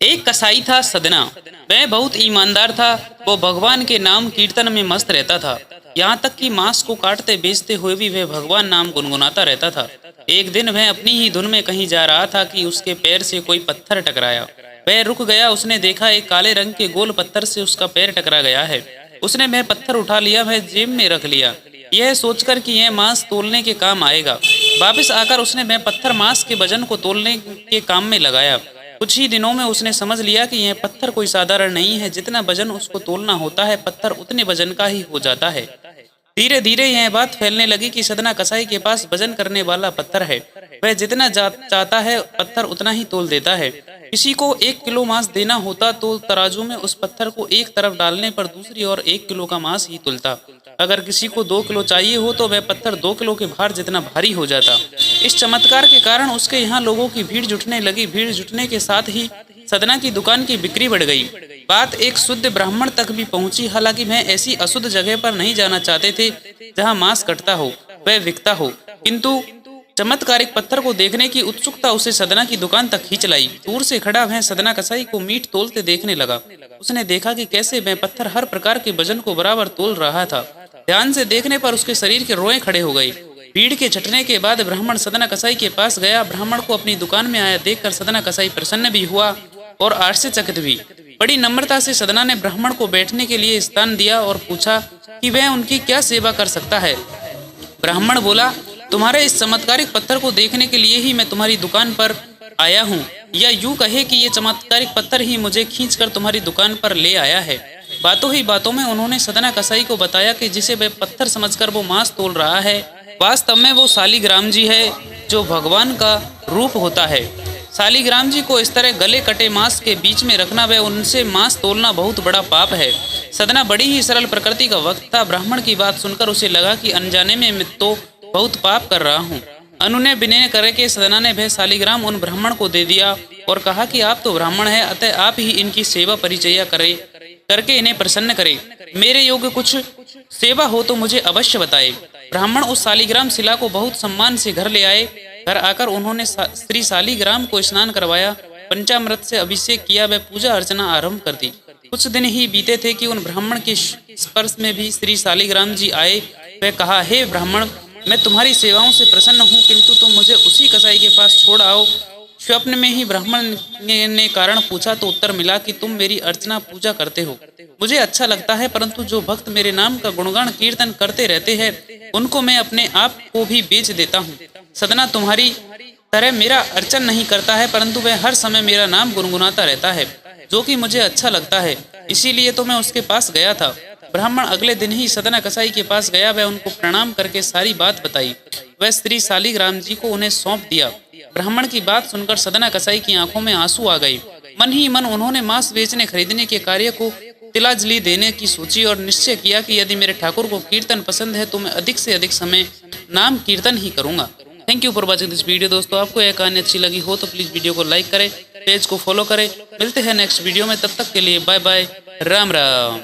एक कसाई था सदना। वह बहुत ईमानदार था। वो भगवान के नाम कीर्तन में मस्त रहता था। यहाँ तक कि मांस को काटते बेचते हुए भी वह भगवान नाम गुनगुनाता रहता था। एक दिन वह अपनी ही धुन में कहीं जा रहा था कि उसके पैर से कोई पत्थर टकराया। वह रुक गया। उसने देखा एक काले रंग के गोल पत्थर से उसका पैर टकरा गया है। उसने वह पत्थर उठा लिया, वह जेब में रख लिया, यह सोचकर कि यह मांस तोलने के काम आएगा। वापस आकर उसने वह पत्थर मांस के वजन को तोलने के काम में लगाया। कुछ ही दिनों में उसने समझ लिया कि यह पत्थर कोई साधारण नहीं है। जितना वजन उसको तोलना होता है, पत्थर उतने वजन का ही हो जाता है। धीरे धीरे यह बात फैलने लगी कि सदना कसाई के पास वजन करने वाला पत्थर है। वह जितना चाहता है पत्थर उतना ही तोल देता है। किसी को 1 किलो मांस देना होता तो तराजू में उस पत्थर को एक तरफ डालने पर दूसरी ओर 1 किलो का मांस ही तुलता। अगर किसी को 2 किलो चाहिए हो तो वह पत्थर 2 किलो के भार जितना भारी हो जाता। इस चमत्कार के कारण उसके यहाँ लोगों की भीड़ जुटने लगी। भीड़ जुटने के साथ ही सदना की दुकान की बिक्री बढ़ गई। बात एक शुद्ध ब्राह्मण तक भी पहुंची। हालांकि वह ऐसी अशुद्ध जगह पर नहीं जाना चाहते थे जहां मांस कटता हो, वह बिकता हो, किंतु चमत्कारिक पत्थर को देखने की उत्सुकता उसे सदना की दुकान तक खींच लाई। दूर से खड़ा वह सदना कसाई को मीट तोलते देखने लगा। उसने देखा कि कैसे वह पत्थर हर प्रकार के वजन को बराबर तोल रहा था। ध्यान से देखने पर उसके शरीर के रोए खड़े हो गए। भीड़ के छटने के बाद ब्राह्मण सदना कसाई के पास गया। ब्राह्मण को अपनी दुकान में आया देखकर सदना कसाई प्रसन्न भी हुआ और आश्चर्यचकित भी। बड़ी नम्रता से सदना ने ब्राह्मण को बैठने के लिए स्थान दिया और पूछा कि वह उनकी क्या सेवा कर सकता है। ब्राह्मण बोला, तुम्हारे इस चमत्कारिक पत्थर को देखने के लिए ही मैं तुम्हारी दुकान पर आया हूँ, या यूं कहे कि ये चमत्कारिक पत्थर ही मुझे खींचकर तुम्हारी दुकान पर ले आया है। बातों ही बातों में उन्होंने सदना कसाई को बताया कि जिसे वह पत्थर समझकर वो मांस तोल रहा है, वास्तव में वो शालिग्राम जी है, जो भगवान का रूप होता है। शालिग्राम जी को इस तरह गले कटे मांस के बीच में रखना व उनसे मांस तोलना बहुत बड़ा पाप है। सदना बड़ी ही सरल प्रकृति का वक्त था। ब्राह्मण की बात सुनकर उसे लगा कि अनजाने में मैं तो बहुत पाप कर रहा हूँ। अनुनय विनय करके सदना ने वह शालिग्राम उन ब्राह्मण को दे दिया और कहा कि आप तो ब्राह्मण हैं, अतः आप ही इनकी सेवा परिचर्या करके इन्हें प्रसन्न करें। मेरे योग्य कुछ सेवा हो तो मुझे अवश्य बताए। ब्राह्मण उस शालिग्राम शिला को बहुत सम्मान से घर ले आए। घर आकर उन्होंने श्री शालिग्राम को स्नान करवाया, पंचामृत से अभिषेक किया, वह पूजा अर्चना आरंभ कर दी। कुछ दिन ही बीते थे कि उन ब्राह्मण के स्पर्श में भी श्री शालिग्राम जी आए। वह कहा, हे ब्राह्मण, मैं तुम्हारी सेवाओं से प्रसन्न हूँ, किंतु तुम मुझे उसी कसाई के पास छोड़ आओ। स्वप्न में ही ब्राह्मण ने कारण पूछा तो उत्तर मिला कि तुम मेरी अर्चना पूजा करते हो, मुझे अच्छा लगता है, परंतु जो भक्त मेरे नाम का गुणगान कीर्तन करते रहते हैं उनको मैं अपने आप को भी बेच देता हूँ। सदना तुम्हारी तरह मेरा अर्चन नहीं करता है, परंतु वह हर समय मेरा नाम गुनगुनाता रहता है, जो कि मुझे अच्छा लगता है, इसीलिए तो मैं उसके पास गया था। ब्राह्मण अगले दिन ही सदना कसाई के पास गया। वह उनको प्रणाम करके सारी बात बताई। वह श्री शालिग्राम जी को उन्हें सौंप दिया। ब्राह्मण की बात सुनकर सदना कसाई की आंखों में आंसू आ गए। मन ही मन उन्होंने मांस बेचने खरीदने के कार्य को तिलांजलि देने की सोची और निश्चय किया कि यदि मेरे ठाकुर को कीर्तन पसंद है तो मैं अधिक से अधिक समय नाम कीर्तन ही करूंगा। Thank you for watching this video. दोस्तों, आपको यह कहानी अच्छी लगी हो तो प्लीज़ वीडियो को लाइक करें, पेज को फॉलो करें। मिलते हैं नेक्स्ट वीडियो में, तब तक के लिए बाय बाय, राम राम।